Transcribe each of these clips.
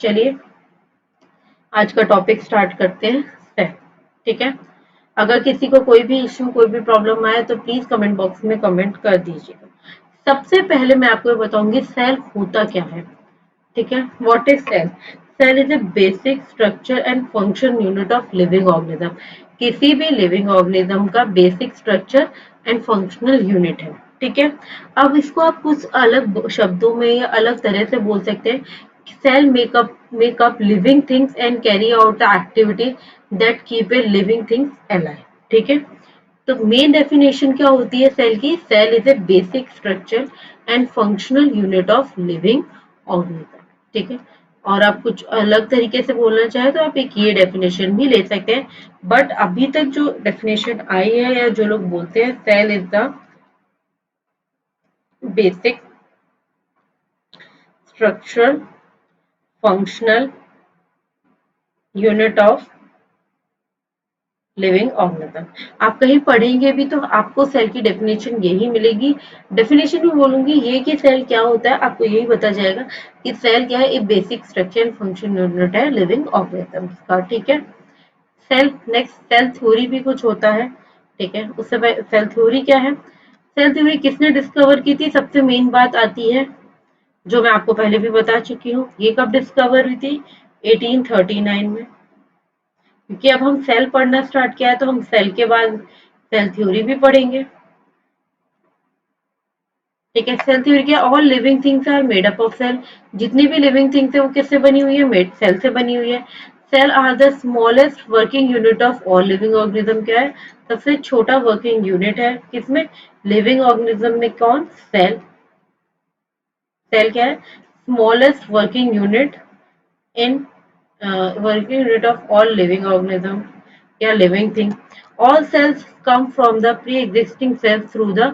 चलिए आज का टॉपिक स्टार्ट करते हैं सेल। ठीक है, अगर किसी को कोई भी इश्यू कोई भी प्रॉब्लम आए तो प्लीज कमेंट बॉक्स में कमेंट कर दीजिएगा। सबसे पहले मैं आपको बताऊंगी सेल होता क्या है। ठीक है, what is cell? Cell is a basic structure and function unit of living organism. किसी भी लिविंग ऑर्गेनिज्म का basic structure and functional unit है। ठीक है, अब इसको आप कुछ अलग शब्दों में या अलग तरह से बोल सकते हैं। Cell make up living things and carry out the activity that keep a living things alive. ठीक है, तो मेन डेफिनेशन क्या होती है सेल की? Cell is a basic structure and functional unit of living organism. ठीक है, और आप कुछ अलग तरीके से बोलना चाहे तो आप एक ये डेफिनेशन भी ले सकते हैं। बट अभी तक जो डेफिनेशन आई है या जो लोग बोलते हैं cell is the basic structure functional unit of living organism. आप कहीं पढ़ेंगे भी तो आपको सेल की डेफिनेशन यही मिलेगी। डेफिनेशन में बोलूंगी ये कि सेल क्या होता है, आपको यही बता जाएगा कि सेल क्या है। एक basic structure and function unit है लिविंग ऑर्गेनिज्म का। ठीक है, सेल नेक्स्ट सेल थ्योरी भी कुछ होता है। ठीक है, उससे सेल थ्योरी क्या है? सेल थ्योरी किसने डिस्कवर की थी? सबसे मेन बात आती है जो मैं आपको पहले भी बता चुकी हूँ। ये कब डिस्कवर हुई थी? 1839 में। क्योंकि अब हम सेल पढ़ना स्टार्ट किया है तो हम सेल के बाद सेल थ्योरी भी पढ़ेंगे। ठीक है, सेल थ्योरी क्या? All living things are made up of cell. जितनी भी लिविंग थिंग्स है वो किससे बनी हुई है? मेड सेल से बनी हुई है। Cell are the smallest working unit of all living organism. क्या है? सबसे छोटा वर्किंग यूनिट है किसमें? लिविंग ऑर्गेनिज्म में। कौन? सेल। सेल क्या है? Smallest working unit in working unit of all living organism या living thing. All cells come from the pre-existing cells through the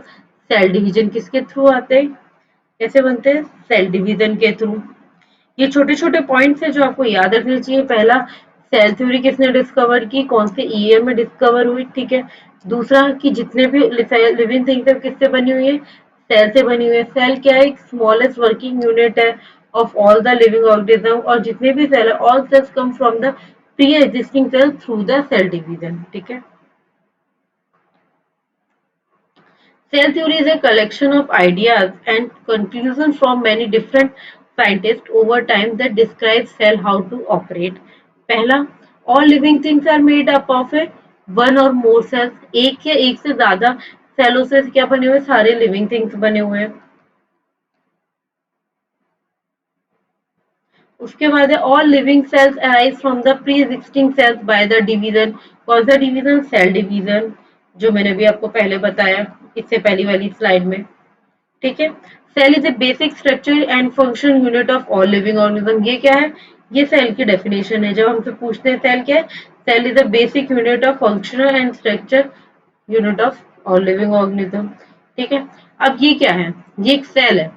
cell division. किसके थ्रू आते हैं? कैसे बनते हैं? सेल डिवीजन के थ्रू। ये छोटे छोटे पॉइंट्स है जो आपको याद रखने चाहिए। पहला, सेल थ्योरी किसने डिस्कवर की? कौन से ईयर में डिस्कवर हुई? ठीक है, दूसरा कि जितने भी लिविंग थिंग्स है किससे बनी हुई है? सेल से बनी हुई है। सेल क्या है? एक स्मॉलेस्ट वर्किंग यूनिट है of all the living organism. और जितने भी सेल है all cells come from the pre existing cell through the cell division. ठीक है, cell theory is a collection of ideas and conclusions from many different scientists over time that describe cell how to operate. पहला, all living things are made up of a one or more cells. एक या एक से ज्यादा सेलों से क्या बने हुए? सारे लिविंग थिंग्स बने हुए हैं। उसके बाद है all living cells arise from the pre existing cells by the division. कौन सा डिवीजन? सेल डिवीजन, जो मैंने भी आपको पहले बताया इससे पहली वाली स्लाइड में। ठीक है, cell is a basic structure and function unit of all living organism. ये क्या है? ये सेल की डेफिनेशन है। जब हमसे पूछते हैं सेल क्या है, cell is a basic unit of functional and structure unit of all living organism. ठीक है, अब ये क्या है? ये एक सेल है।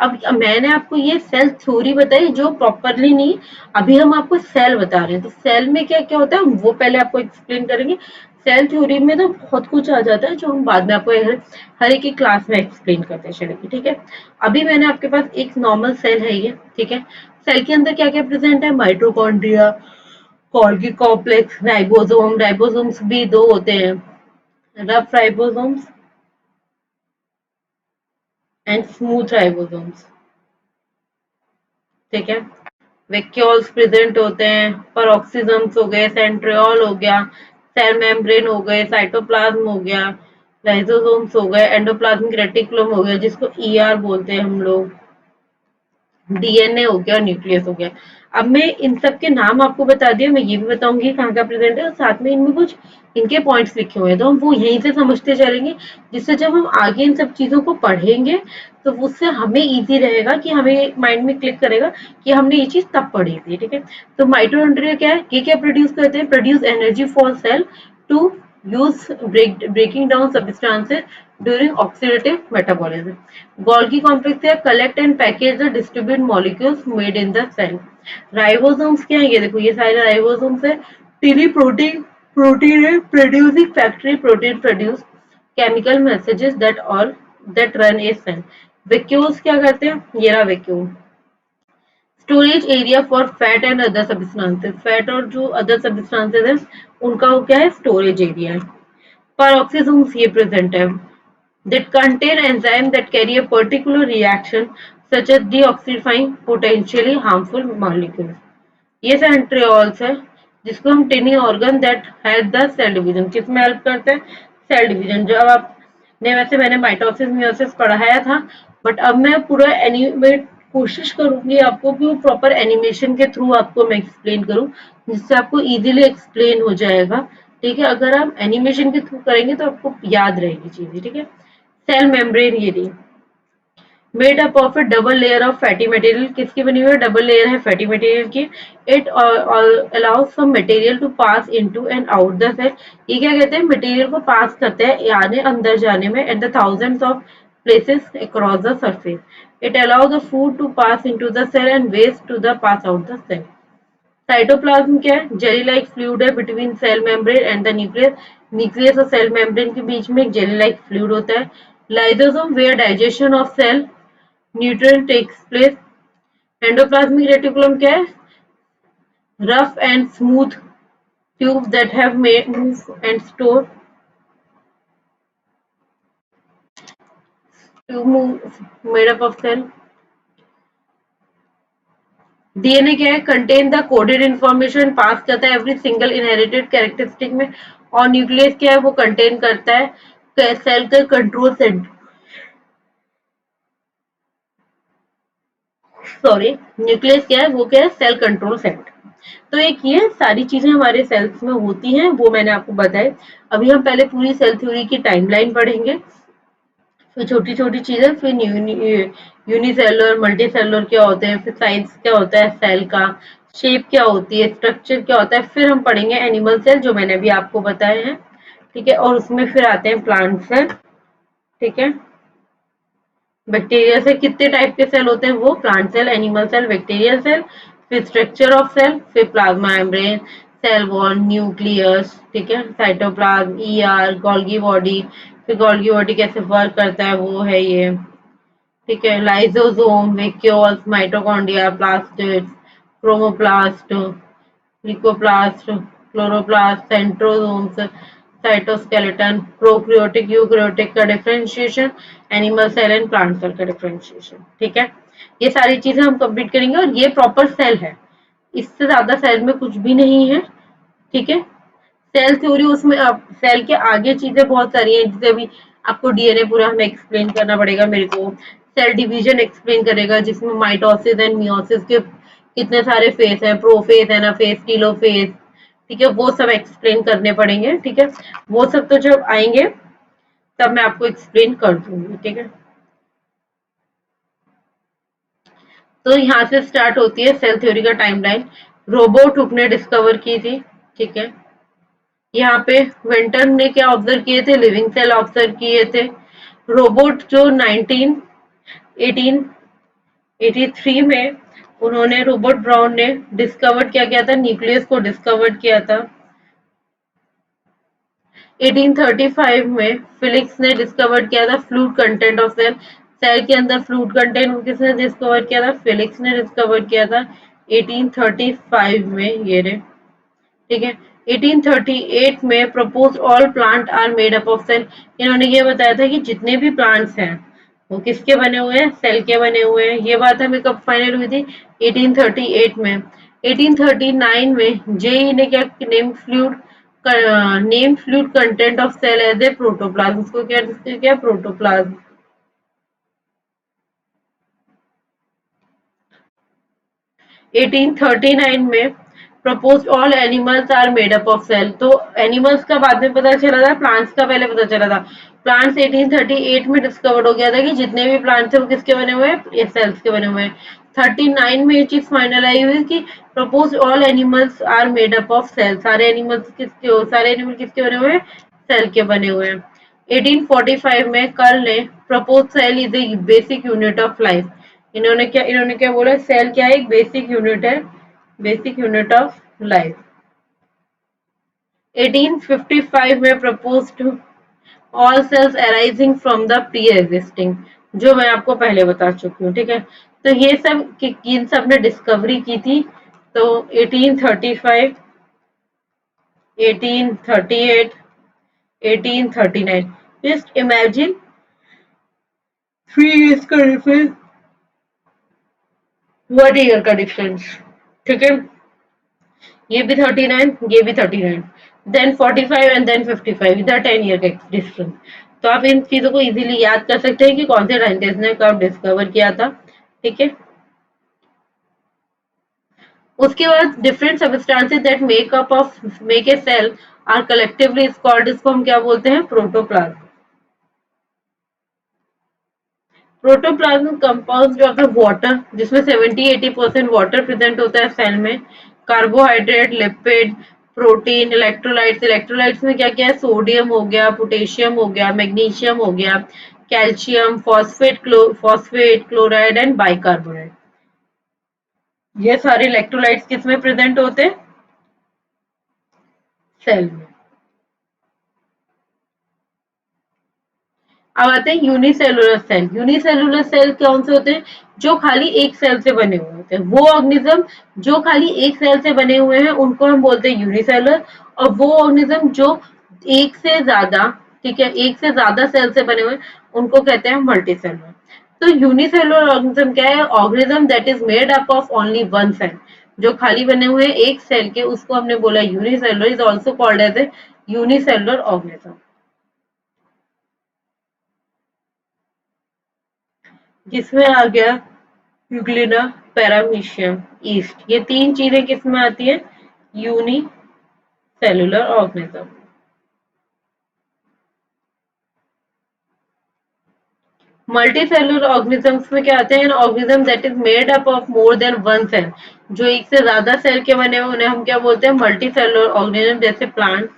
अब मैंने आपको ये सेल थ्योरी बताई जो प्रॉपरली नहीं, अभी हम आपको सेल बता रहे हैं। तो सेल में क्या क्या होता है वो पहले आपको एक्सप्लेन करेंगे। सेल थ्योरी में तो बहुत कुछ आ जाता है जो हम बाद में आपको हर एक क्लास में एक्सप्लेन करते चलेंगे। ठीक है, अभी मैंने आपके पास एक नॉर्मल सेल है ये। ठीक है, सेल के अंदर क्या क्या प्रेजेंट है? Mitochondria, Golgi complex, ribosome. Ribosomes भी दो होते हैं, rough ribosomes and smooth ribosomes. ठीक है, वैक्यूल्स प्रेजेंट होते हैं, पेरोक्सिसम्स हो गए, सेंट्रियोल हो गया, सेल मेम्ब्रेन हो गए, साइटोप्लाज्म हो गया, लाइसोसोम्स हो गए, एंडोप्लाज्मिक रेटिकुलम हो गया जिसको ईआर बोलते हैं हम लोग, डीएनए हो गया, न्यूक्लियस हो गया। अब मैं इन सब के नाम आपको बता दिया, मैं ये भी बताऊंगी कहाँ का प्रेजेंट है और साथ में इनमें कुछ इनके पॉइंट्स लिखे हुए हैं तो हम वो यहीं से समझते चलेंगे, जिससे जब हम आगे इन सब चीजों को पढ़ेंगे तो उससे हमें इजी रहेगा कि हमें माइंड में क्लिक करेगा कि हमने ये चीज तब पढ़ी थी। ठीक है, तो माइटोकॉन्ड्रिया क्या है? ये क्या प्रोड्यूस करते हैं? Produce energy for cell to use breaking down substances during oxidative metabolism. Golgi complex है collect and package the distribute molecules made in the cell. Ribosomes क्या है? ये देखो ये सारे ribosomes है। tiny protein है producing factory protein produce chemical messages that run a cell. Vacuoles क्या करते हैं? ये रहा vacuole, storage area for fat and other substances, fat और जो अदर सब्सटेंसेस है उनका वो क्या है, स्टोरेज एरिया है। पेरोक्सिसम्स ये प्रेजेंट है, that contain enzymes that carry a particular reaction such as deoxyifying potentially harmful molecules. ये सेंट्रियोल्स है जिसको हम tiny organ that help the cell division, किसमें हेल्प करते हैं, सेल डिवीजन। जब आपने वैसे मैंने माइटोसिस मियोसिस पढ़ाया था, बट अब मैं पूरा एनिमेट कोशिश करूंगी आपको कि वो प्रॉपर एनिमेशन के थ्रू आपको मैं एक्सप्लेन करूं, जिससे आपको इजीली एक्सप्लेन हो जाएगा। ठीक है, अगर आप एनिमेशन के थ्रू करेंगे तो आपको याद रहेगी चीजें। ठीक है, सेल मेम्ब्रेन ये रही, made up of a double layer of fatty material, किसकी बनी हुई है, डबल लेयर है फैटी मटेरियल की। It allows some material to pass into and out the cell, ये क्या कहते हैं, मटेरियल को पास करते हैं यानी अंदर जाने में, at the thousands of places across the surface. It allows the food to pass into the cell and waste to the pass out the cell. Cytoplasm क्या है, जेली लाइक फ्लूइड है between cell membrane and the nucleus, nucleus और cell membrane के बीच में एक jelly like fluid होता है। Lysosome where digestion of cell nutrient takes place. Endoplasmic reticulum क्या है, rough and smooth tube that have move and store made up of cell. DNA क्या है, contain the coded information, pass करता है every single inherited characteristic में। और nucleus क्या है, वो कंटेन करता है सेल का कंट्रोल सेंटर, सॉरी, न्यूक्लियस क्या है, वो क्या है, सेल कंट्रोल सेंटर। तो एक ये सारी चीजें हमारे सेल्स में होती हैं, वो मैंने आपको बताई। अभी हम पहले पूरी सेल थ्योरी की टाइमलाइन पढ़ेंगे, फिर छोटी छोटी चीजें, फिर यूनिसेलुलर मल्टी सेलुलर क्या होते हैं, फिर साइज क्या होता है सेल का, शेप क्या होती है, स्ट्रक्चर क्या होता है, फिर हम पढ़ेंगे एनिमल सेल जो मैंने अभी आपको बताए हैं। ठीक है, और उसमें फिर आते हैं प्लांट सेल। ठीक है, बैक्टीरिया से कितने टाइप के सेल होते हैं, वो plant cell, animal cell, bacterial cell, फिर स्ट्रक्चर ऑफ सेल, फिर plasma membrane, cell wall, nucleus, ठीक है, साइटोप्लाज्म, ईआर, गोल्गी बॉडी, फिर गोल्गी बॉडी कैसे वर्क करता है वो है ये। ठीक है, lysosome, vacuoles, mitochondria, plastids, chromoplast, leucoplast, chloroplast, centrosomes, cytoskeleton, prokaryotic eukaryotic का differentiation, animal cell and plant cell का डिफरेंशिएशन। ठीक है, ये सारी चीजें हम कंप्लीट करेंगे और ये प्रॉपर सेल है, इससे ज्यादा सेल में कुछ भी नहीं है। ठीक है, सेल थ्योरी उसमें अब सेल के आगे चीजें बहुत सारी हैं, जैसे अभी आपको डीएनए पूरा हमें एक्सप्लेन करना पड़ेगा मेरे को, सेल डिवीजन एक्सप्लेन करेगा जिसमें माइटोसिस एंड मियोसिस के कितने सारे फेज है, प्रोफेज, एनाफेज, टीलोफेज। ठीक है, वो सब एक्सप्लेन करने पड़ेंगे। ठीक है, वो सब तो जब आएंगे तब मैं आपको एक्सप्लेन कर दूंगी। ठीक है, तो यहाँ से स्टार्ट होती है सेल थ्योरी का टाइमलाइन। रोबोट हुक ने डिस्कवर की थी। ठीक है, यहाँ पे वेंटर ने क्या ऑब्जर्व किए थे, लिविंग सेल ऑब्जर्व किए थे। रोबोट जो 1883 में उन्होंने, रोबर्ट ब्राउन ने डिस्कवर किया था, न्यूक्लियस को डिस्कवर किया था। 1835 में फिलिक्स ने डिस्कवर किया था fluid content of cell, cell के अंदर फ्लूइड कंटेंट किसने डिस्कवर किया था, फिलिक्स ने डिस्कवर किया था 1835 में, ये रे। ठीक है, 1838 में propose all plant are made up of cell, इन्होंने ये बताया था कि जितने भी प्लांट्स हैं वो किसके बने हुए हैं, सेल के बने हुए हैं। ये बात हमें कब फाइनल हुई थी, 1838 में। 1839 में जेई ने क्या name fluid content of cell as a protoplasm, उसको क्या प्रोटोप्लाज्म। 1839 में propose all animals are made up of cell, तो एनिमल्स का बाद में पता चला था, प्लांट्स का पहले पता चला था। प्लांट्स 1838 में डिस्कवर्ड हो गया था कि जितने भी प्लांट्स है वो किसके बने हुए हैं, ये सेल्स के बने हुए हैं। 39 में ये चीज फाइनल आई हुई कि propose all animals are made up of cell, सारे एनिमल किसके बने हुए हैं, सेल के बने हुए हैं। 1845 में कर्ल ने propose cell is a basic unit of life, इन्होंने क्या बोला, सेल क्या है, एक बेसिक यूनिट है, बेसिक यूनिट ऑफ लाइफ। 1855 में proposed all cells arising from the pre existing, जो मैं आपको पहले बता चुकी हूँ। ठीक है, तो ये सब इन सब ने डिस्कवरी की थी। तो 1835, 1838, 1839, जस्ट इमेजिन 3 years का डिफरेंस, 1 year का डिफरेंस। ठीक है, ये भी 39, ये भी 39, देन 45 एंड देन 55, इधर 10 year का डिफरेंस। तो आप इन चीजों को इजीली याद कर सकते हैं कि कौन से साइंटिस्ट ने कब डिस्कवर किया था। ठीक है, उसके बाद different substances that make a cell are collectively is called, इसको हम क्या बोलते हैं, protoplasm. Protoplasm compound of the water, जिसमें 70-80% वाटर प्रेजेंट होता है सेल में, carbohydrate, lipid, protein, electrolytes. Electrolytes में क्या क्या है, सोडियम हो गया, पोटेशियम हो गया, मैग्नीशियम हो गया, calcium, phosphate, chloride and bicarbonate. ये सारे इलेक्ट्रोलाइट्स किसमें प्रेजेंट होते हैं, सेल में। अब आते हैं यूनिसेलुलर सेल। यूनिसेलुलर सेल कौन से होते हैं, जो खाली एक सेल से बने हुए होते हैं। वो ऑर्गेनिज्म जो खाली एक सेल से बने हुए हैं उनको हम बोलते हैं यूनिसेलुलर, और वो ऑर्गेनिज्म जो एक से ज्यादा, ठीक है, एक से ज्यादा सेल से बने हुए हैं, उनको कहते हैं मल्टीसेलुलर। तो यूनिसेलुलर ऑर्गेनिज्म क्या है, organism that is made up of only one cell, जो खाली बने हुए हैं एक सेल के, उसको हमने बोला unicellular, is also called as a unicellular organism. जिसमें आ गया यूग्लिना, पैरामीशियम, ईस्ट, ये तीन चीजें किसमें आती है, unicellular organism. Multicellular organisms में क्या आते हैं, organism that is made up of more than one cell, जो एक से ज्यादा सेल के बने हुए, उन्हें हम क्या बोलते हैं, मल्टी सेलुलर ऑर्गेनिज्म, जैसे plant,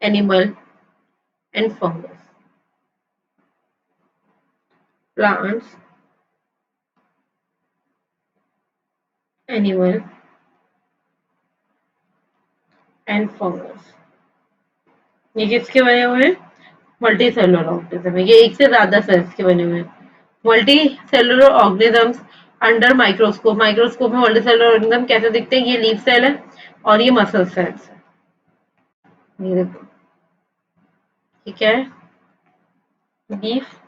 animal and fungus. Plants, animal and fungus, ये किसके बने हुए हैं, मल्टी सेलुलर ऑर्गेनिज्म, ये एक से ज्यादा सेल्स के बने हुए हैं। Multi cellular organisms under microscope, microscope में मल्टी सेलुलर ऑर्गेनिज्म कैसे दिखते हैं, ये लीफ सेल है और ये मसल सेल्स है, ये देखो, ठीक है, लीफ।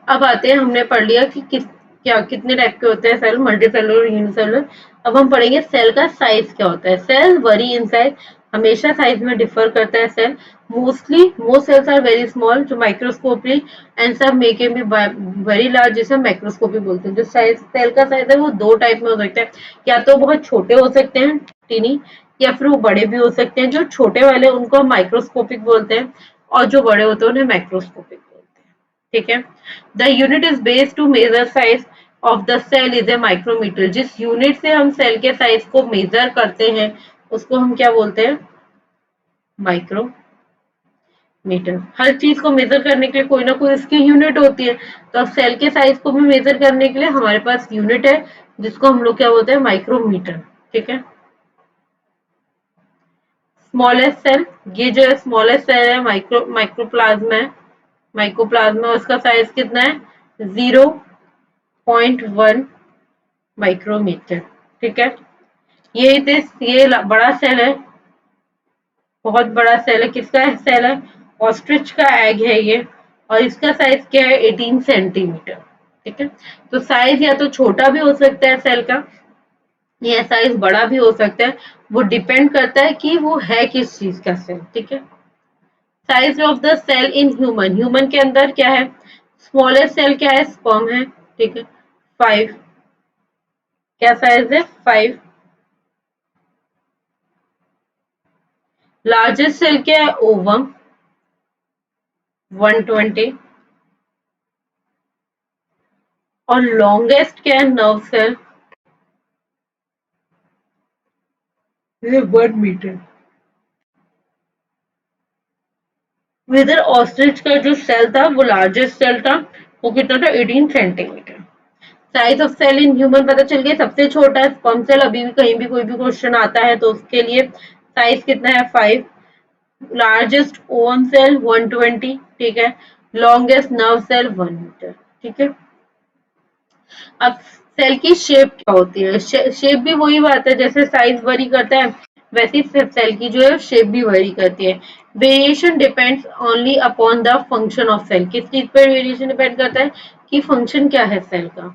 अब आते हैं, हमने पढ़ लिया कि क्या कितने टाइप के होते हैं सेल, मल्टी सेलुलर, यूनिसेलुलर। अब हम पढ़ेंगे सेल का साइज क्या होता है। सेल वरी इन साइज, हमेशा साइज में डिफर करता है cell. Most cells are very small, जो microscopy, and some make be very large, जिसे हम माइक्रोस्कोपी बोलते हैं। जो साइज सेल का साइज है वो दो टाइप में हो सकता है, या तो बहुत छोटे हो सकते हैं, टीनी, या फिर वो बड़े भी हो सकते हैं। जो छोटे वाले उनको हम माइक्रोस्कोपिक बोलते हैं, और जो बड़े होते हैं उन्हें मैक्रोस्कोपिक बोलते हैं। ठीक है, the unit is based to measure size of the cell is a micrometre. जिस यूनिट से हम सेल के साइज को मेजर करते हैं उसको हम क्या बोलते हैं, माइक्रोमीटर। हर चीज को मेजर करने के लिए कोई ना कोई इसकी यूनिट होती है, तो अब सेल के साइज को भी मेजर करने के लिए हमारे पास यूनिट है, जिसको हम लोग क्या बोलते हैं, माइक्रोमीटर। ठीक है, स्मॉलेस्ट सेल, ये जो है स्मॉलेस्ट सेल है, माइक्रोप्लाज्म है। माइक्रोप्लाज्म में उसका साइज कितना है, 0.1 माइक्रोमीटर। ठीक है, ये बड़ा सेल है, बहुत बड़ा सेल है। किसका सेल है, ऑस्ट्रिच का एग है ये, और इसका साइज क्या है, 18 सेंटीमीटर। ठीक है, तो साइज या तो छोटा भी हो सकता है सेल का, या साइज बड़ा भी हो सकता है, वो डिपेंड करता है कि वो है किस चीज का सेल। ठीक है, size of the cell in human, human के अंदर क्या है, स्मॉलेस्ट सेल क्या है, स्पर्म है। ठीक है, 5, क्या साइज है, 5। लार्जेस्ट सेल क्या है, ओवम, 120। और लॉन्गेस्ट क्या है, नर्व सेल, 1 मीटर। विदर ऑस्ट्रिच का जो सेल था वो लार्जेस्ट सेल था, वो कितना था, 18 centimetre. Size of cell in human पता चल गया, सबसे छोटा है स्पर्म सेल। अभी भी कहीं भी कोई भी क्वेश्चन आता है तो उसके लिए साइज कितना है 5। लार्जेस्ट ओवम सेल 120, ठीक है। लॉन्गेस्ट नर्व सेल 1 मीटर, ठीक है। अब सेल की शेप क्या होती है? शेप भी वही बात है, जैसे साइज वरी करता है वैसे सेल की जो है शेप भी वरी करती है। Variation depends only upon the function of cell. किस चीज पर वेरिएशन डिपेंड करता है कि फंक्शन क्या है सेल का।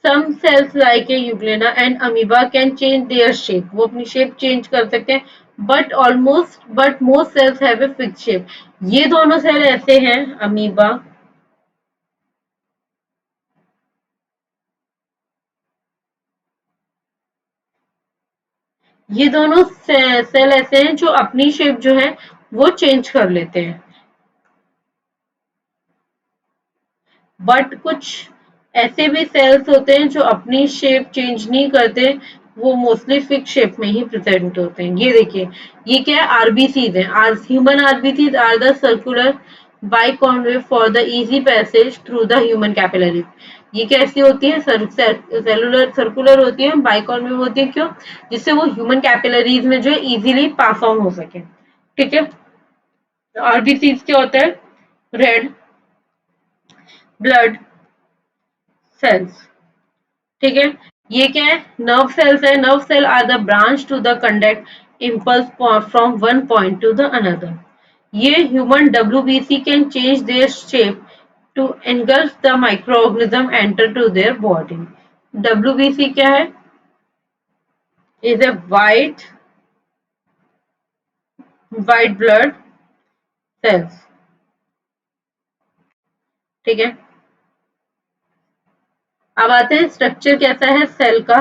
Some cells like a euglena and amoeba can change their shape, वो अपनी शेप चेंज कर सकते हैं। But most cells have a fix shape. ये दोनों सेल ऐसे हैं, अमीबा, ये दोनों सेल ऐसे हैं जो अपनी शेप जो है वो चेंज कर लेते हैं। बट कुछ ऐसे भी सेल्स होते हैं जो अपनी शेप चेंज नहीं करते, वो मोस्टली फिक्स शेप में ही प्रेजेंट होते हैं। ये देखिए, ये क्या है, आरबीसीज है। Human RBCs are the circular biconcave for the easy passage through the human capillaries. ये कैसी होती है? सेलुलर सर्कुलर होती है, बाइकॉन्वेव होती है। क्यों? जिससे वो ह्यूमन कैपिलरीज में जो है इजीली पास ऑन हो सके, ठीक है। आरबीसीज क्या होता है? रेड ब्लड सेल्स, ठीक है। ये क्या है? नर्व सेल्स है। Nerve cell are the branch to the conduct impulse from one point to the another. ये human WBC can change their shape to engulf the microorganism enter to their body. WBC क्या है? Is a white blood cells, ठीक है। अब आते हैं structure कैसा है सेल का।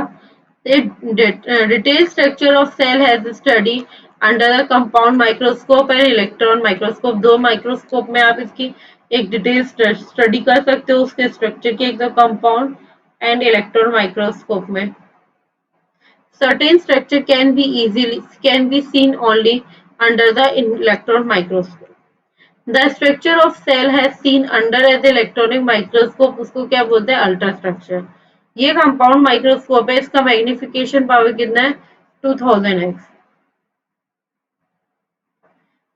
Detail structure of cell has study under the compound microscope and electron microscope. दो माइक्रोस्कोप में आप इसकी एक डिटेल स्टडी कर सकते हो उसके स्ट्रक्चर की, एक तो कंपाउंड एंड इलेक्ट्रॉन माइक्रोस्कोप में। Certain structure can be seen only under the electron microscope. The structure of cell has seen under as electronic microscope, उसको क्या बोलते हैं? Ultra structure. ये कंपाउंड माइक्रोस्कोप है, इसका मैग्निफिकेशन पावर कितना है? 2000x।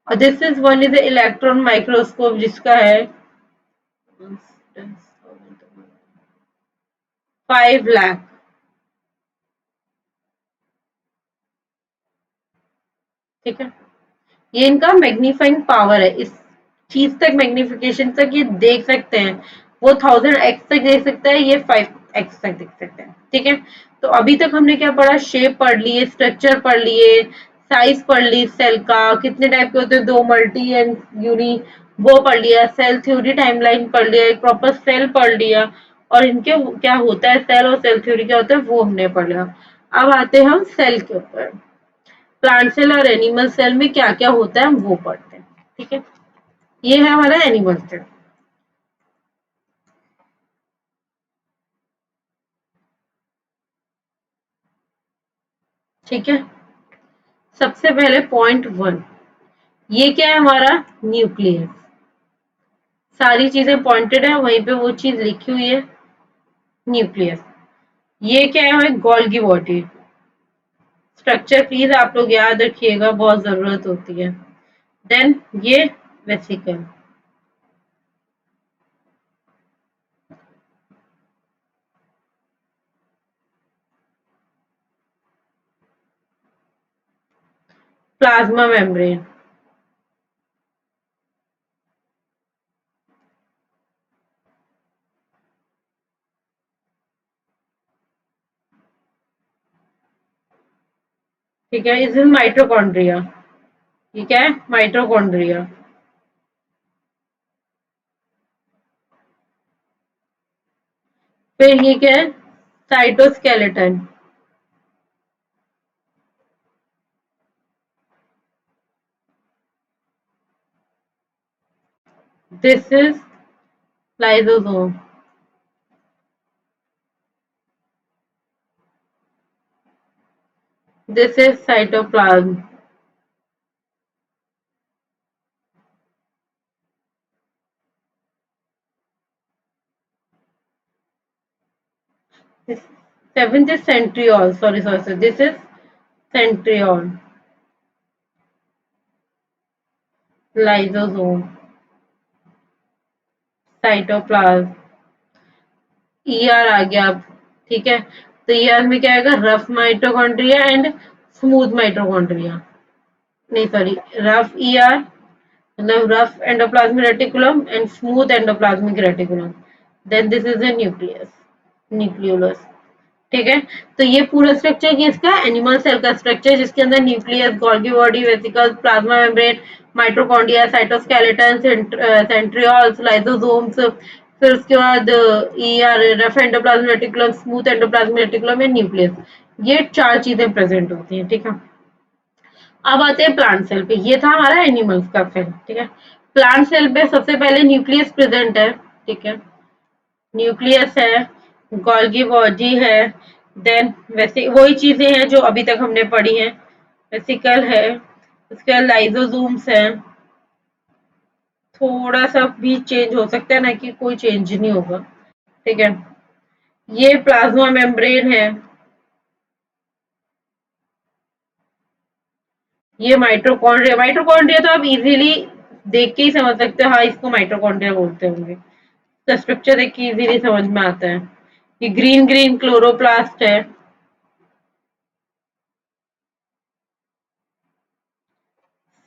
और this is one is electron microscope जिसका है 5 लाख, ठीक है। ये इनका मैग्नीफाइंग पावर है, इस चीज तक मैग्निफिकेशन तक ये देख सकते हैं। वो 1000x तक देख सकता है, ये 5x तक देख सकते हैं, ठीक है। तो अभी तक हमने क्या पढ़ा? शेप पढ़ लिए, स्ट्रक्चर पढ़ लिए, साइज पढ़ ली सेल का, कितने टाइप के होते हैं, दो, मल्टी एंड यूनि, वो पढ़ लिया। सेल थ्योरी टाइमलाइन पढ़ लिया, एक प्रॉपर सेल पढ़ लिया, और इनके क्या होता है सेल और सेल थ्योरी क्या होता है वो हमने पढ़ लिया। अब आते हैं हम सेल के ऊपर। प्लांट सेल और एनिमल सेल में क्या क्या होता है हम वो पढ़ते हैं, ठीक है। ये है हमारा एनिमल सेल, ठीक है। सबसे पहले पॉइंट 1, ये क्या है हमारा? न्यूक्लियस। सारी चीजें पॉइंटेड है, वहीं पे वो चीज लिखी हुई है, न्यूक्लियस। ये क्या है? हमारी गोल्गी बॉडी। स्ट्रक्चर प्लीज आप लोग याद रखिएगा, बहुत जरूरत होती है। देन ये वेसिकल, प्लाज्मा मेम्ब्रेन, ठीक है। इज माइटोकॉन्ड्रिया, ये क्या है? माइटोकॉन्ड्रिया। फिर ये क्या है? Cytoskeleton, this is lysosome, this is cytoplasm, Seventh is centriole. Sorry. This is centriole, lysosome, cytoplasm, E R आ गया अब। ठीक है, तो ईआर में क्या आएगा? Rough mitochondria and smooth mitochondria. नहीं सॉरी, रफ ईआर मतलब rough endoplasmic reticulum and smooth endoplasmic reticulum. Then this is a nucleus, nucleolus. ठीक है, तो ये पूरा स्ट्रक्चर किसका? एनिमल सेल का स्ट्रक्चर, जिसके अंदर nucleus, Golgi body, vesicles, plasma membrane, mitochondria, cytoskeleton, centrioles, lysosomes, फिर उसके बाद ER, rough endoplasmic reticulum, smooth endoplasmic reticulum and nucleus. ये चार चीजें प्रेजेंट होती हैं। ठीक है, अब आते हैं प्लांट सेल पे। ये था हमारा एनिमल्स का सेल। ठीक है, प्लांट सेल पे सबसे पहले न्यूक्लियस प्रेजेंट है। ठीक है, न्यूक्लियस है, गोल्गी बॉडी है, देन वैसे वही चीजें हैं जो अभी तक हमने पढ़ी हैं। वेसिकल है, उसके बाद लाइसोसोम्स है। थोड़ा सा भी चेंज हो सकता है ना, कि कोई चेंज नहीं होगा। ठीक है, ये प्लाज्मा मेम्ब्रेन है, ये माइटोकॉन्ड्रिया। माइटोकॉन्ड्रिया तो आप इजीली देख के ही समझ सकते हो, हाँ इसको माइटोकॉन्ड्रिया बोलते होंगे। इसका स्ट्रक्चर देख के इजीली समझ में आता है। ये ग्रीन ग्रीन क्लोरोप्लास्ट है,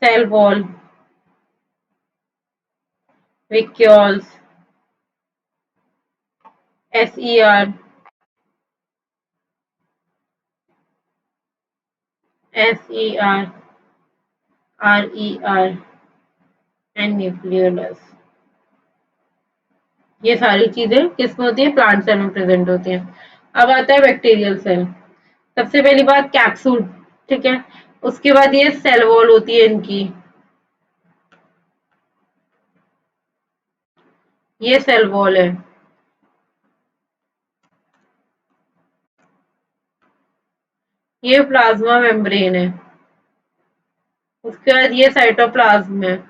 cell wall, vacuoles, SER, SER, RER and nucleolus. ये सारी चीजें किसमें होती है? प्लांट सेल में प्रेजेंट होती हैं। अब आता है बैक्टीरियल सेल। सबसे पहली बात कैप्सूल। ठीक है, उसके बाद ये सेल वॉल होती है इनकी, ये सेल वॉल है। ये प्लाज्मा मेम्ब्रेन है। उसके बाद ये साइटोप्लाज्म है।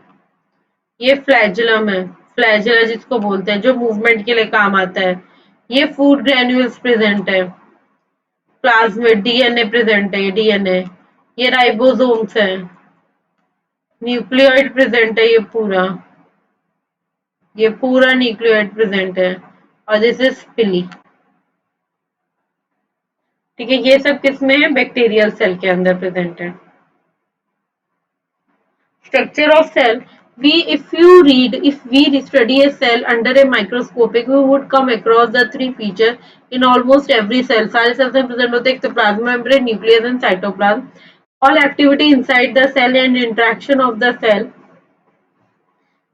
ये फ्लैजुलम है, फ्लैजुला जिसको बोलते हैं, जो मूवमेंट के लिए काम आता है। ये फूड ग्रेन्यूल्स प्रेजेंट है। प्लाज्मिड डीएनए प्रेजेंट है, ये डीएनए। ये राइबोसोम्स है। न्यूक्लियोइड प्रेजेंट है, ये पूरा न्यूक्लियोइड प्रेजेंट है। और दिस इज पिली। ठीक है, ये सब किसमें है? बैक्टीरियल सेल के अंदर प्रेजेंट है। Structure of cell. If we study a cell under a microscopic, we would come across the three features in almost every cell. सारे cells में present होते हैं, एक तो plasma membrane, nucleus and cytoplasm. All activity inside the cell and interaction of the cell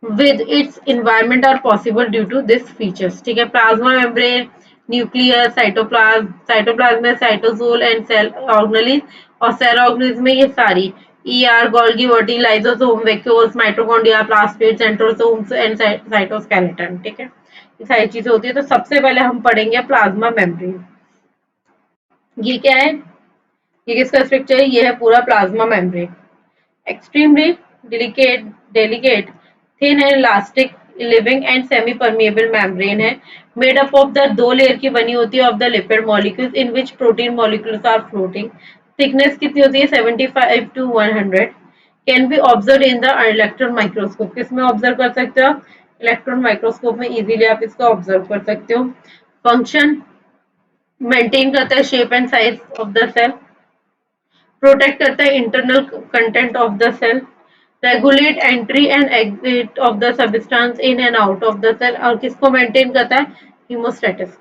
with its environment are possible due to these features. ठीक है, plasma membrane, nucleus, cytoplasm में cytosol and cell organelle, और cell organelle में ये सारी ER, Golgi body, lysosome, vacuoles, mitochondria, plasmid, centrosomes and cytoskeleton. ठीक है, ये सारी चीजें होती है। तो सबसे पहले हम पढ़ेंगे प्लाज्मा मेम्ब्रेन। ये क्या है? ये किसका स्ट्रक्चर है? ये है पूरा plasma membrane. Extremely delicate, thin and elastic, living and semi-permeable membrane है, made up of the दो लेयर की बनी होती है of the lipid molecules in which protein molecules are floating. Thickness कितनी होती है? 75 to 100. Can be observed in the electron microscope. किसमें ऑब्जर्व कर सकते हो आप? इलेक्ट्रॉन माइक्रोस्कोप में इजीली आप इसको ऑब्जर्व कर सकते हो। फंक्शन मेंटेन करता है shape and size of the cell, protect करता है internal content of the cell, regulate entry and exit of the substance in and out of the cell, और किसको मेंटेन करता है? हीमोस्टेटिस।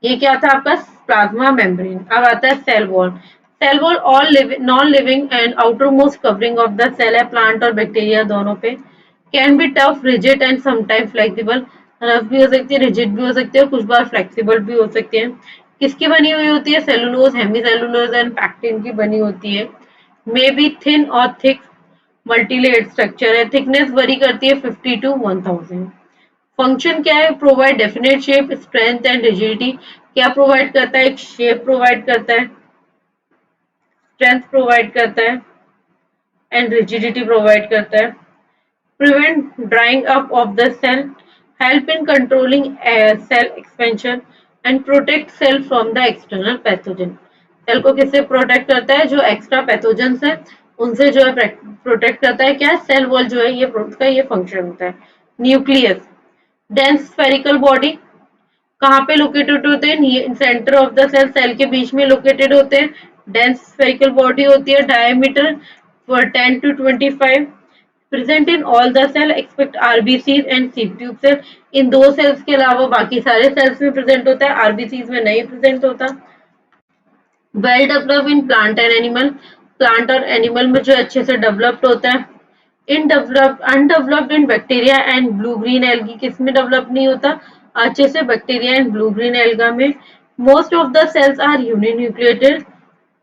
ये क्या था आपका? Plasma membrane. अब आता है cell wall. Cell wall all non living and outer most covering of the cell है, प्लांट और बैक्टीरिया दोनों पे। Can be tough, rigid and sometime flexible. Rough भी हो सकती है, रिजिड भी हो सकती है, और कुछ बार फ्लेक्सिबल भी हो सकती है। किसकी बनी हुई होती है? Cellulose, hemicellulose and pectin की बनी होती है। मे बी थिन और थिक मल्टीलेयर्ड स्ट्रक्चर है। थिकनेस वरी करती है 50 to 1000। फंक्शन क्या है? Provide definite shape, strength and rigidity. क्या प्रोवाइड करता है? एक शेप प्रोवाइड करता है, स्ट्रेंथ प्रोवाइड करता है एंड रिजिडिटी प्रोवाइड करता है। Prevent drying up of the cell, help in controlling cell expansion, and protect cell from the external pathogen. Cell को किससे प्रोटेक्ट करता है? जो एक्स्ट्रा पैथोजेंस है उनसे जो है प्रोटेक्ट करता है। क्या? सेल वॉल जो है ये का ये फंक्शन होता है। न्यूक्लियस, डेंस स्फेरिकल बॉडी, कहाँ पे लोकेटेड होते हैं? Centre of the cell, cell के बीच में लोकेटेड होते हैं। डेंस स्फेरिकल बॉडी होती है, diameter 10 to 25, present in all the cell except RBCs and sieve tube cell. इन दो सेल्स के अलावा बाकी सारे सेल्स में प्रेजेंट होता है, आरबीसीज में नहीं प्रेजेंट होता। Well develop in plant and animal, plant और एनिमल में जो अच्छे से डेवलप्ड होता है। In develop undeveloped in bacteria and blue green algae, किस में डेवलप नहीं होता? अच्छे से bacteria and blue green alga में। Most of the cells are uninucleated,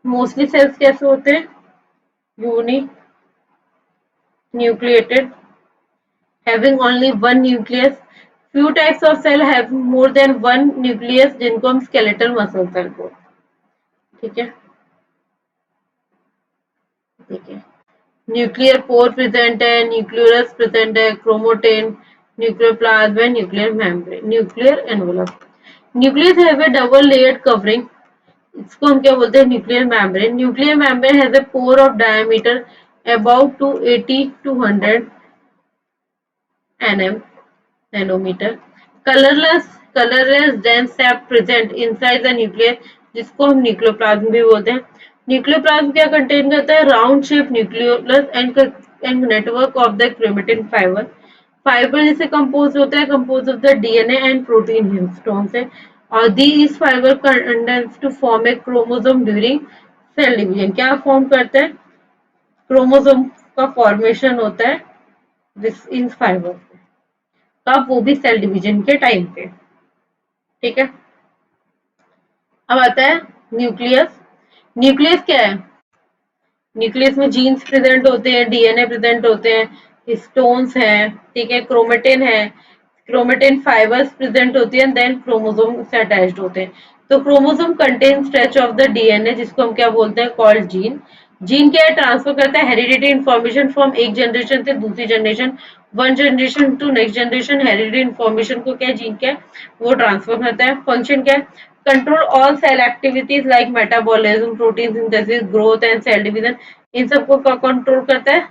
mostly cells कैसे होते हैं? Uninucleated, having only one nucleus. Few types of cell have more than one nucleus जिनको हम skeletal muscle cell बोलते हैं। ठीक है, ठीक है। न्यूक्लियर पोर प्रेजेंट है, न्यूक्लियस प्रेजेंट है, chromatin, nuclear plasma, nuclear membrane, nuclear envelope. Nucleus have a double layered covering, इसको हम क्या बोलते हैं? Nuclear membrane. Nuclear membrane has a pore of diameter about 280 to 100 nm nanometer। Colourless dense sap present inside the nucleus, जिसको हम nucleoplasm भी बोलते हैं। न्यूक्लियोप्लाज्म क्या कंटेन करता है? Round shape nucleolus and network of the chromatin fibre. Fibre जिसे compose होता है, compose of the DNA and protein histone से, और these fibre condense to form a chromosome during cell division. क्या फॉर्म करते हैं? क्रोमोसोम का फॉर्मेशन होता है दिस इन फाइबर, कब? वो भी सेल डिवीजन के टाइम पे। ठीक है, अब आता है न्यूक्लियस। न्यूक्लियस क्या है? न्यूक्लियस में जीन्स प्रेजेंट होते हैं, डीएनए प्रेजेंट होते हैं, हिस्टोन्स है, ठीक है, क्रोमेटिन है, क्रोमेटिन फाइबर्स प्रेजेंट होती है, देन क्रोमोसोम से अटैच्ड होते हैं। तो chromosome contain stretch of the DNA, जिसको हम क्या बोलते हैं? Called gene. जीन क्या है? ट्रांसफर करता है हेरिडिटी इन्फॉर्मेशन फ्रॉम एक जनरेशन से दूसरी generation, one generation to next generation. Heredity information को क्या जीन क्या है? वो ट्रांसफर करता है। फंक्शन क्या है? Control all cell activities like metabolism, protein synthesis, growth and cell division. इन सबको कंट्रोल करता है,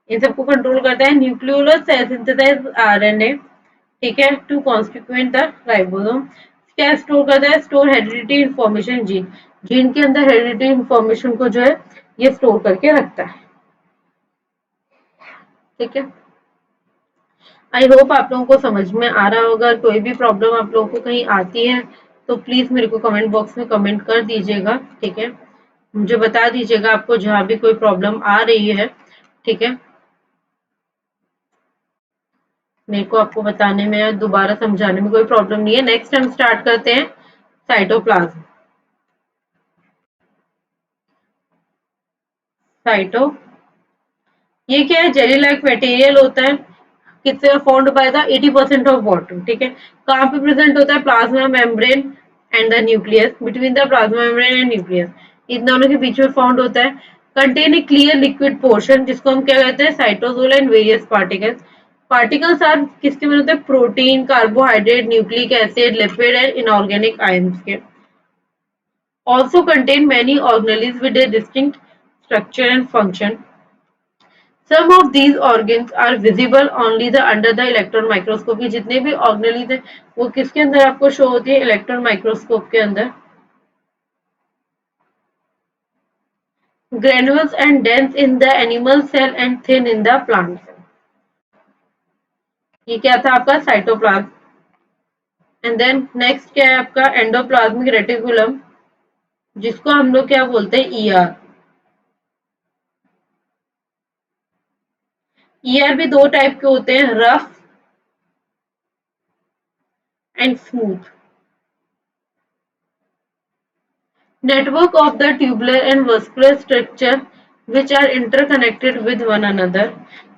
इन सबको कंट्रोल करता है। न्यूक्लियोलस सिंथेसाइज आरएनए, ठीक है, टू कॉन्स्टिट्यूएंट द राइबोसोम। क्या स्टोर करता है? Store heredity information gene, gene के अंदर हेरिडिटी इन्फॉर्मेशन को जो है ये स्टोर करके रखता है। ठीक है, आई होप आप लोगों को समझ में आ रहा होगा। कोई भी प्रॉब्लम आप लोगों को कहीं आती है तो प्लीज मेरे को कमेंट बॉक्स में कमेंट कर दीजिएगा। ठीक है, मुझे बता दीजिएगा आपको जहाँ भी कोई प्रॉब्लम आ रही है। ठीक है, मेरे को आपको बताने में या दोबारा समझाने में कोई प्रॉब्लम नहीं है। नेक्स्ट हम स्टार्ट करते हैं साइटोप्लाज्म। साइटो, ये क्या है? जेली लाइक मटेरियल होता है, किससे found by the 80% of water. ठीक है, कहाँ पे प्रेजेंट होता है? Plasma membrane and the nucleus, between the plasma membrane and nucleus, इन दोनों के बीच में फाउंड होता है। Contain a clear liquid portion, जिसको हम क्या कहते हैं? Cytosol and various particles. Particles are किसके बने होते हैं? Protein, carbohydrate, nucleic acid, lipid and inorganic ions के। Also contain many organelles with a distinct structure and function. Some of these organs are visible only the under the electron microscopy। जितने भी organelles हैं वो किसके अंदर आपको show होती है? इलेक्ट्रॉन माइक्रोस्कोप के अंदर। Granules and dense in the animal cell and thin in the plant cell। ये क्या था आपका? साइटोप्लाज्म। एंड देन नेक्स्ट क्या है आपका? एंडोप्लाज्मिक रेटिकुलम, जिसको हम लोग क्या बोलते हैं? ईआर। ईआर भी दो टाइप के होते हैं, rough and smooth. Network of the tubular and vascular structure which are interconnected with one another.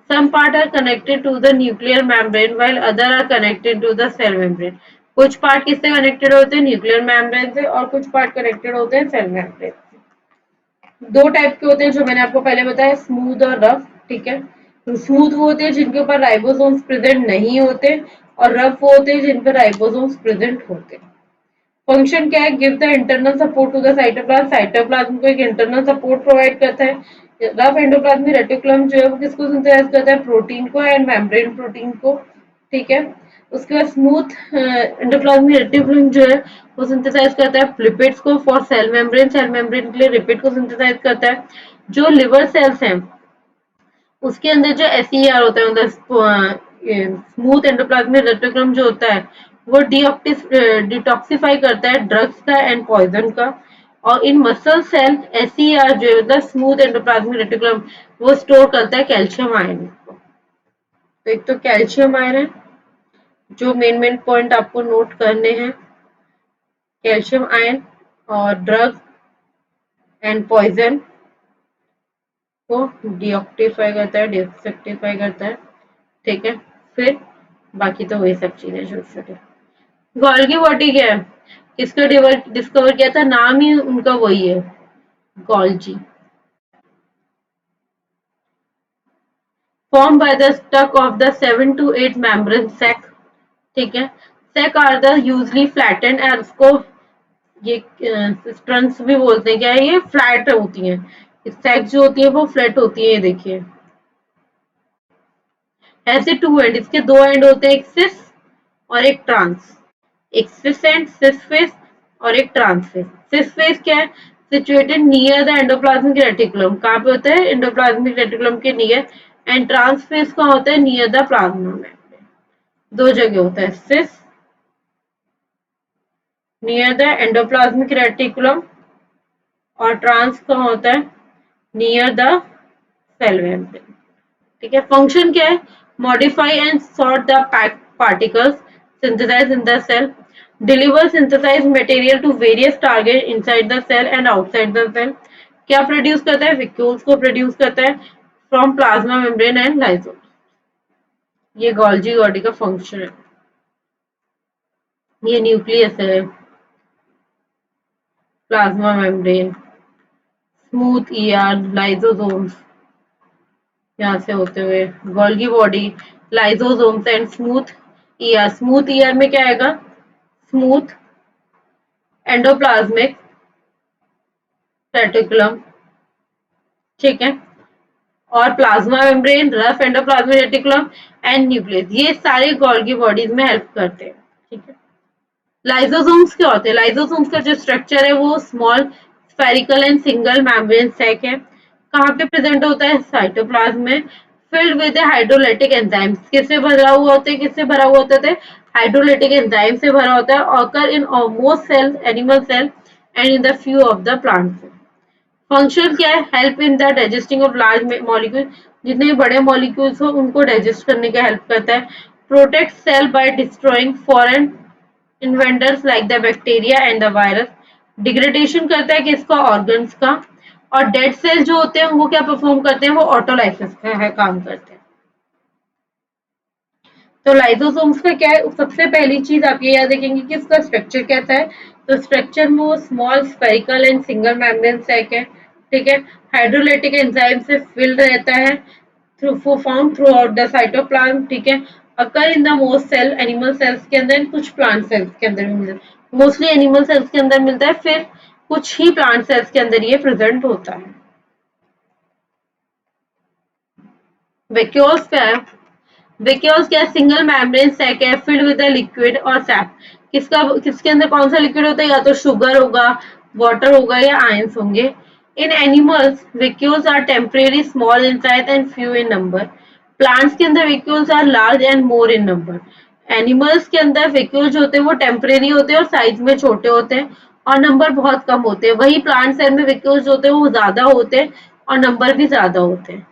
Some part are connected to the nuclear membrane while other are connected to the cell membrane। कुछ part किससे connected होते हैं? Nuclear membrane से, और कुछ part connected होते हैं cell membrane से। दो टाइप के होते हैं जो मैंने आपको पहले बताया, स्मूथ और रफ। ठीक है, स्मूथ वो होते हैं जिनके ऊपर राइबोसोम्स प्रेजेंट नहीं होते, और रफ वो होते हैं जिन पर राइबोसोम्स प्रेजेंट होते हैं। फंक्शन क्या है, give the internal support to the cytoplasm, cytoplasm को एक इंटरनल सपोर्ट प्रोवाइड करता है। रफ एंडोप्लाज्मिक रेटिकुलम जो है वो किसको सिंथेसाइज करता है, प्रोटीन को एंड मेम्ब्रेन प्रोटीन को, ठीक है। उसके बाद स्मूथ एंडोप्लाज्मिक रेटिकुलम जो है वो सिंथेसाइज करता है लिपिड्स को for cell membrane, cell membrane के लिए लिपिड को सिंथेसाइज करता है। जो लिवर सेल्स हैं उसके अंदर जो SER होता है, मतलब स्मूथ एंडोप्लाज्मिक रेटिकुलम जो होता है वो डिटॉक्सिफाई करता है ड्रग्स का एंड पॉइजन का। और इन मसल सेल SER जो है मतलब स्मूथ एंडोप्लाज्मिक रेटिकुलम वो स्टोर करता है कैल्शियम आयन को। तो एक तो कैल्शियम आयन है, जो मेन पॉइंट आपको नोट करने हैं, कैल्शियम आयन और ड्रग एंड पॉइजन को डीऑक्टिफाई करता है, डिसक्टिफाई करता है, ठीक है। फिर बाकी तो वही सब चीजें छोटे छोटे। गोल्गी बॉडी क्या है, किसका डिस्कवर किया था, नाम ही उनका वही है, Golgi. Form by the stack of the 7 to 8 membrane sac, ठीक है। Sac are the usually flattened and उसको ये ट्रंक्स भी बोलते हैं, क्या है ये, फ्लैट होती हैं। सैक जो होती है वो फ्लैट होती है, ये देखिए ऐसे टू एंड, इसके दो एंड होते हैं, एक सिस और एक ट्रांस। एक सिस एंड, सिस फेस और एक ट्रांस फेस। सिस फेस क्या है, situated near the endoplasmic reticulum, कहाँ पे होता है, एंडोप्लाज्मिक रेटिकुलम के नियर। एंड ट्रांस फेस कहाँ होता है, नियर द प्लाज्मा मेम्ब्रेन। दो जगह होता है, सिस नियर द एंडोप्लाज्मिक रेटिकुलम और ट्रांस कहाँ होता है, नियर द सेल मेम्ब्रेन, ठीक है। फंक्शन क्या है, modify and sort the particles synthesized in the cell, deliver synthesized material to various target inside the cell and outside the cell। क्या produce करता है, वैक्यूल्स को प्रोड्यूस करता है फ्रॉम प्लाज्मा मेम्ब्रेन एंड लाइसोम। ये गोल्जी बॉडी का function है। ये न्यूक्लियस है, plasma membrane, smooth ER, lysosomes, यहाँ से होते हुए Golgi body, lysosomes and smooth ER. Smooth ER में क्या आएगा, स्मूथ एंडोप्लाज्मिक रेटिकुलम, ठीक है। और plasma membrane, rough endoplasmic reticulum and nucleus, ये सारे गोल्गी बॉडीज में हेल्प करते हैं, ठीक है। लाइसोसोम्स क्या होते हैं, लाइसोसोम्स का जो स्ट्रक्चर है वो small spherical and single membrane sac है। कहाँ पे प्रेजेंट होता है, साइटोप्लाज्म में। फिल्ड विद हाइड्रोलाइटिक एंजाइम्स, किससे भरा हुआ होता है, किससे भरा हुआ होता है, हाइड्रोलाइटिक एंजाइम से भरा होता है। Occur in almost cells, animal cell and in the few of the plant cell. Function क्या है, help in the digesting of large molecule, जितने भी बड़े मॉलिक्यूल्स हो उनको डाइजेस्ट करने का हेल्प करता है। Protect cell by destroying foreign invaders like the bacteria and the virus. Degradation करता है किसका, ऑर्गन्स का। और डेड सेल जो होते हैं वो क्या परफॉर्म करते हैं, वो ऑटोलाइसिस का है काम करते हैं। तो लाइसोसोम्स का क्या है, सबसे पहली चीज आप ये याद रखेंगे कि इसका स्ट्रक्चर कैसा है। तो स्ट्रक्चर में वो small spherical and single membrane sac है, ठीक है। हाइड्रोलाइटिक एंजाइम से फिल्ड रहता है, through found throughout the cytoplasm, ठीक है। Occur in the most cell, animal cells के अंदर, कुछ प्लांट सेल्स के अंदर भी मिलता है। मोस्टली एनिमल सेल्स के अंदर मिलता है, फिर कुछ ही प्लांट सेल्स के अंदर ये प्रेजेंट होता है। वैक्यूल्स क्या है, वैक्यूल्स क्या, सिंगल मेम्ब्रेन सैक है फिल्ड विद लिक्विड और सैप। किसका, किसके अंदर कौन सा लिक्विड होता है, या तो शुगर होगा, वाटर होगा या आयंस होंगे। In animals vacuoles are temporary, small in size and few in number. Plants के अंदर vacuoles are large and more in number. Animals के अंदर वैक्यूल जो होते हैं वो टेम्परेरी होते हैं और साइज में छोटे होते हैं और नंबर बहुत कम होते हैं। वही प्लांट सेल में वैक्यूल्स जो होते हैं वो ज्यादा होते हैं और नंबर भी ज्यादा होते हैं।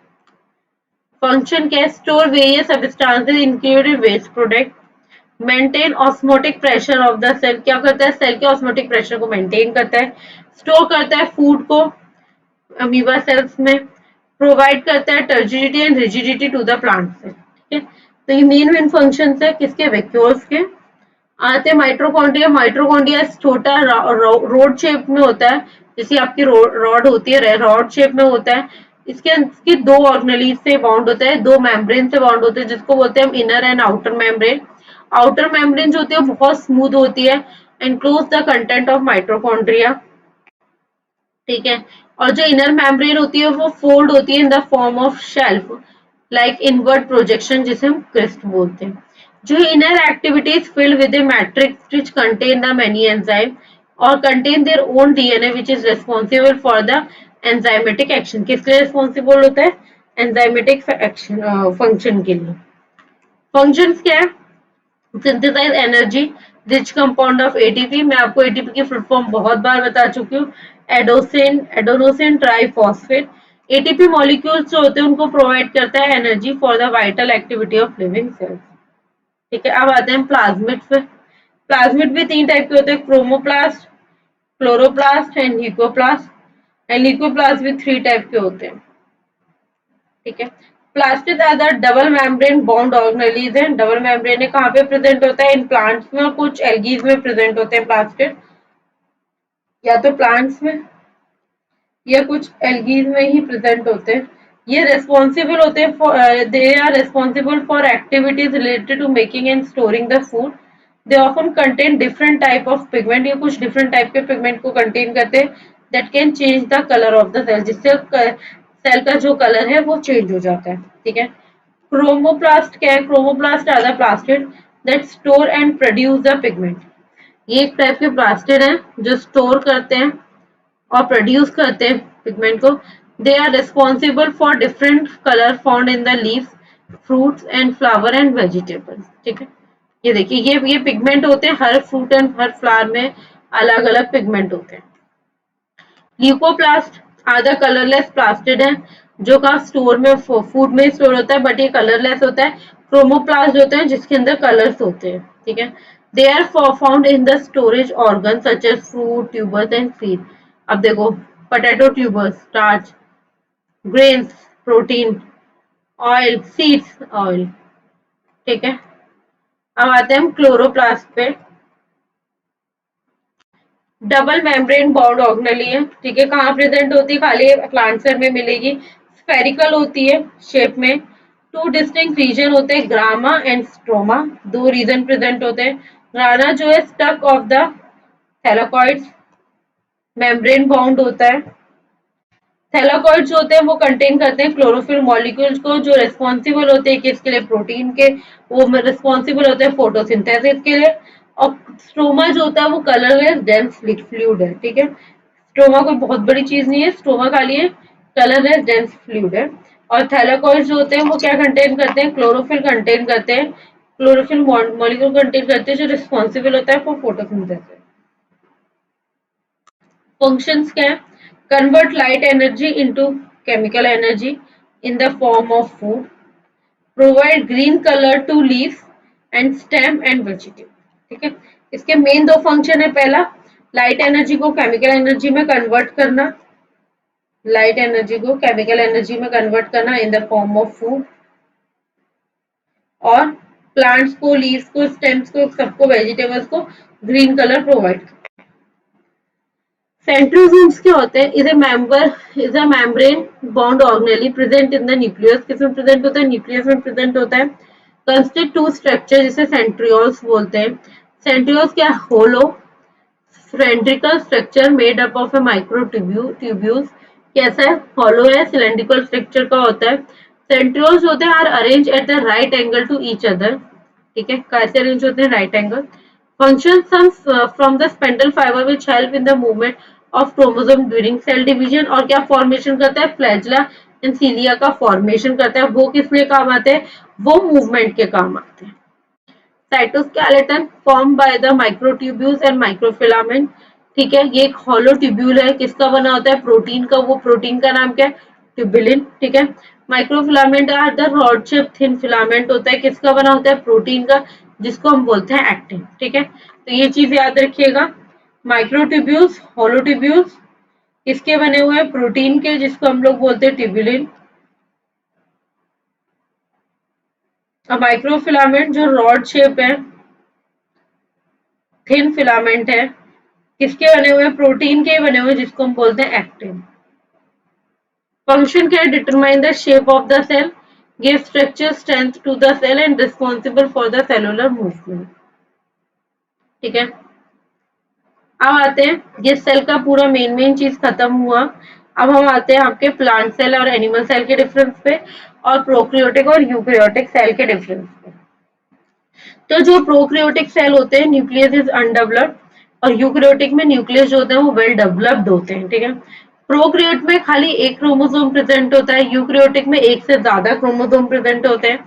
फंक्शन क्या, store various substances included waste product, maintain osmotic pressure of the cell, क्या करता है, सेल के ऑस्मोटिक प्रेशर को मेंटेन करता है। स्टोर करता है फूड को अमीबा सेल्स में। प्रोवाइड करता है turgidity and rigidity to the plant cell, ठीक है। तो ये मेन फंक्शंस है किसके, वैक्यूल्स के। आते हैं माइटोकॉन्ड्रिया। माइटोकॉन्ड्रिया छोटा रोड शेप में होता है, जैसे आपकी रॉड होती है, रॉड शेप में होता है। इसके दो ऑर्गेनेली से बाउंड होता है, दो मेम्ब्रेन से बाउंड होते हैं, जिसको बोलते हैं हम inner and outer membrane. Outer membrane जो होती है बहुत स्मूथ होती है enclose the content of mitochondria, ठीक है। और जो इनर मेम्ब्रेन होती है वो फोल्ड होती है in the form of shelf, like invert projection, जिसे हम क्रिस्ट बोलते हैं। जो inner activities filled with a matrix which contain the many enzyme और contain their own DNA which is responsible for the enzymatic action. किसके लिए responsible होता है? एंजाइमेटिक एक्शन फंक्शन के लिए। फंक्शंस क्या है? Synthesise energy rich compound of ATP. मैं आपको एटीपी की फुल फॉर्म बहुत बार बता चुकी हूँ, एडोसिन ट्राइफॉस्फेट। एटीपी मॉलिक्यूल्स जो होते हैं उनको प्रोवाइड करता है energy for the vital activity of living cells, ठीक है। अब आते हैं प्लाज्मिड पे। प्लाज्मिड भी तीन टाइप के होते हैं, chromoplast, chloroplast and leucoplast. And leucoplast भी थ्री टाइप के होते हैं, ठीक है। Plastid are the double membrane bound organelles है। डबल मेम्ब्रेन कहाँ पे प्रेजेंट होता है? इन प्लांट्स में और कुछ एल्गीज में प्रेजेंट होते हैं प्लास्टिड, या तो प्लांट्स में या कुछ एल्गीज में ही प्रेजेंट होते हैं। ये रेस्पॉन्सिबल होते हैं for, they are responsible for activities related to making and storing the food. They often contain different type of pigment. ये कुछ डिफरेंट टाइप के पिगमेंट को कंटेन करते हैं that can change the colour of the cell, जिससे cell का जो colour है वो चेंज हो जाता है, ठीक है। क्रोमोप्लास्ट क्या है? Chromoplast are the plastid that store and produce the pigment. ये एक टाइप के प्लास्टिड हैं जो स्टोर करते हैं और प्रोड्यूस करते हैं पिगमेंट को। They are responsible for different colour found in the leaves, fruits and flower and vegetables, ठीक है। ये देखिए, ये पिगमेंट होते हैं, हर फ्रूट एंड हर फ्लावर में अलग अलग पिगमेंट होते हैं। ल्यूकोप्लास्ट आधा कलरलेस प्लास्टिड है जो का स्टोर में फूड में स्टोर होता है, बट ये कलरलेस होता है। क्रोमोप्लास्ट होते हैं जिसके अंदर कलर्स होते हैं, ठीक है। They are found in the storage organ such as fruit, tubers and seed. अब देखो, potato tubers starch, grains protein, oil seeds oil, ठीक है। अब आते हैं हम क्लोरोप्लास्ट पे। डबल मेम्ब्रेन बाउंड ऑर्गेनेली है, ठीक है। कहाँ प्रेजेंट होती है? खाली प्लांट सेल में मिलेगी। स्फेरिकल होती है शेप में। टू डिस्टिंक्ट रीजन होते हैं, ग्रामा एंड स्ट्रोमा। दो रीजन प्रेजेंट होते हैं। ग्राना जो है stack of the thylakoids, membrane bound होता है। थैलाकॉइड्स होते हैं वो कंटेन करते हैं क्लोरोफिल मॉलिक्यूल्स को, जो रिस्पॉन्सिबल होते हैं किसके लिए? प्रोटीन के। वो रिस्पॉन्सिबल होते हैं फोटोसिंथेसिस के लिए। और स्ट्रोमा जो होता है वो कलरलेस डेंस फ्लूइड है, ठीक है। स्ट्रोमा कोई बहुत बड़ी चीज नहीं है, स्ट्रोमा खाली है कलरलेस डेंस फ्लूइड है। और थैलाकॉइड्स जो होते हैं वो क्या कंटेन करते हैं? क्लोरोफिल कंटेन करते हैं, क्लोरोफिल मॉलिक्यूल कंटेन करते हैं जो रिस्पॉन्सिबल होता है फॉर फोटोसिंथेसिस। फंक्शंस क्या है? Convert light energy into chemical energy in the form of food, provide green colour to leaves and stem and vegetable, ठीक है। इसके मेन दो फंक्शन है। पहला, लाइट एनर्जी को केमिकल एनर्जी में कन्वर्ट करना, लाइट एनर्जी को केमिकल एनर्जी में कन्वर्ट करना in the form of food, और प्लांट्स को, लीव्स को, स्टेम्स को, सबको, वेजिटेबल्स को ग्रीन कलर प्रोवाइड। सेंट्रोसोम्स क्या होते हैं? Is a membrane bound organelle present in the nucleus. किसमें प्रेजेंट होता है? न्यूक्लियस में प्रेजेंट होता है। कंस्टिट टू स्ट्रक्चर जिसे सेंट्रियोल्स बोलते हैं। सेंट्रियोल्स क्या? Hollow cylindrical structure made up of a micro tubules. कैसा है? हॉलो है, सिलेंड्रिकल स्ट्रक्चर का होता है। सेंट्रियोल्स होते हैं are arrange at the right angle to each other, ठीक है। कैसे अरेंज होते हैं? Right angle. Function from the spindle fibre which help in the movement of chromosome during cell division. और क्या फॉर्मेशन करता है? फ्लैजिला एंड सीलिया का फॉर्मेशन करता है। वो किस लिए काम आते हैं? वो मूवमेंट के काम आते हैं। Cytoskeleton form by the microtubules and microfilament, ठीक है। ये एक हॉलो ट्यूब्यूल है, किसका बना होता है? प्रोटीन का। वो प्रोटीन का नाम क्या है? ट्यूबुलिन, ठीक है। Microfilament are the rod shape thin filament होता है, किसका बना होता है? प्रोटीन का, जिसको हम बोलते हैं एक्टिन, ठीक है। तो ये चीज याद रखिएगा, माइक्रोट्यूब्यूल्स, हॉलो ट्यूब्यूल्स किसके बने हुए हैं? प्रोटीन के, जिसको हम लोग बोलते हैं ट्यूबुलिन। और माइक्रोफिलामेंट जो रॉड शेप है, थिन फिलामेंट है, किसके बने हुए? प्रोटीन के बने हुए, जिसको हम बोलते हैं एक्टिन। फंक्शन क्या है? Determine the shape of the cell, give structure strength to the cell and responsible for the cellular movement, ठीक है। अब आते हैं, ये सेल का पूरा मेन चीज खत्म हुआ। अब हम आते हैं आपके प्लांट सेल और एनिमल सेल के डिफरेंस पे और प्रोक्रियोटिक और यूकैरियोटिक सेल के डिफरेंस पे। तो जो प्रोक्रियोटिक सेल होते हैं न्यूक्लियस इज अनडेवलप्ड और यूकैरियोटिक में न्यूक्लियस जो होते हैं वो वेल डेवलप्ड होते हैं, ठीक है। प्रोक्रियोट में खाली एक क्रोमोसोम प्रेजेंट होता है, यूकैरियोटिक में एक से ज्यादा क्रोमोसोम प्रेजेंट होते हैं।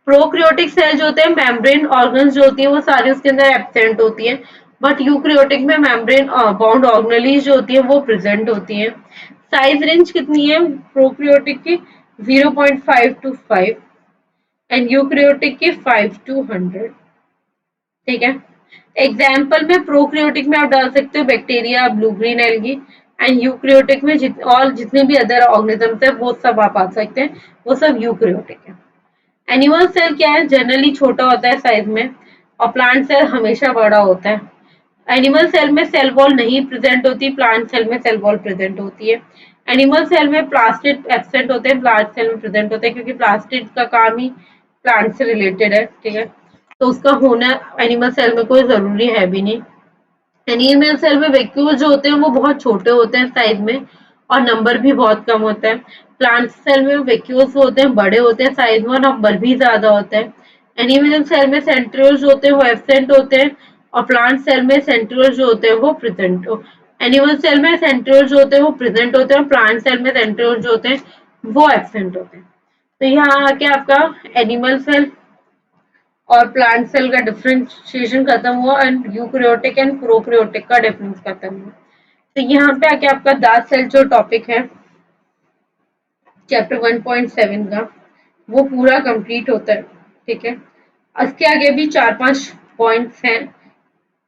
प्रोक्रियोटिक सेल जो होते हैं मेम्ब्रेन ऑर्गन्स जो होती है वो सारी उसके अंदर एब्सेंट होती है, बट यूकैरियोटिक में मेम्ब्रेन बाउंड ऑर्गेनेलीज जो होती है वो प्रेजेंट होती है। साइज रेंज कितनी है प्रोक्रियोटिक की? 0.5 to 5 एंड यूकैरियोटिक की 5 to 100, ठीक है। एग्जाम्पल में प्रोक्रियोटिक में आप डाल सकते हो bacteria, blue green algae and eukaryotic में और जितने भी अदर ऑर्गेनिजम्स है वो सब आप आ सकते हैं, वो सब यूकैरियोटिक है। एनिमल सेल क्या है? जनरली छोटा होता है साइज में और प्लांट सेल हमेशा बड़ा होता है। एनिमल सेल में सेल वॉल नहीं प्रेजेंट होती, प्लांट सेल में सेल वॉल प्रेजेंट होती है। एनिमल सेल में प्लास्टिड एब्सेंट होते हैं, प्लांट सेल में प्रेजेंट होते हैं, क्योंकि प्लास्टिड का काम ही प्लांट से रिलेटेड है, ठीक है। तो उसका होना एनिमल सेल में कोई जरूरी है भी नहीं। एनिमल सेल में वैक्यूल जो होते हैं वो बहुत छोटे होते हैं साइज में और नंबर भी बहुत कम होता है। प्लांट सेल में वैक्यूल्स होते हैं बड़े होते हैं साइज में और नंबर भी ज्यादा होता है। एनिमल सेल में सेंट्रियोल्स होते हैं वो एब्सेंट होते हैं और प्लांट सेल में सेंट्रियोल्स जो होते हैं वो प्रेजेंट हो। एनिमल सेल में सेंट्रियोल्स जो होते हैं वो प्रेजेंट होते हैं और प्लांट सेल में सेंट्रियोल्स जो होते हैं वो एब्सेंट होते हैं। तो यहाँ आके आपका एनिमल सेल और प्लांट सेल का डिफरेंशिएशन खत्म हुआ एंड यूकैरियोटिक एंड प्रोकैरियोटिक का डिफरेंस खत्म हुआ। तो यहाँ पे आके आपका दांत सेल जो टॉपिक है चैप्टर 1.7 का वो पूरा कंप्लीट होता है, ठीक है। इसके आगे भी 4-5 पॉइंट्स हैं,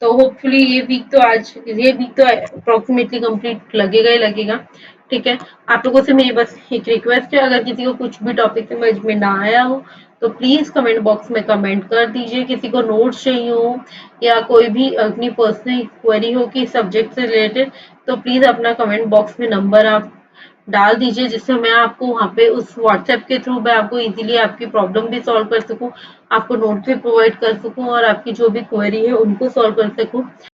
तो होपफुली ये वीक तो अप्रोक्सीमेटली कंप्लीट लगेगा ही लगेगा, ठीक है। आप लोगों से मेरी बस एक रिक्वेस्ट है, अगर किसी को कुछ भी टॉपिक समझ में ना आया हो तो प्लीज कमेंट बॉक्स में कमेंट कर दीजिए। किसी को नोट्स चाहिए हो या कोई भी अपनी पर्सनल क्वेरी हो कि सब्जेक्ट से रिलेटेड, तो प्लीज अपना कमेंट बॉक्स में नंबर आप डाल दीजिए, जिससे मैं आपको वहाँ पे उस व्हाट्सएप के थ्रू मैं आपको इजीली आपकी प्रॉब्लम भी सॉल्व कर सकूँ, आपको नोट भी प्रोवाइड कर सकूँ और आपकी जो भी क्वेरी है उनको सॉल्व कर सकूँ।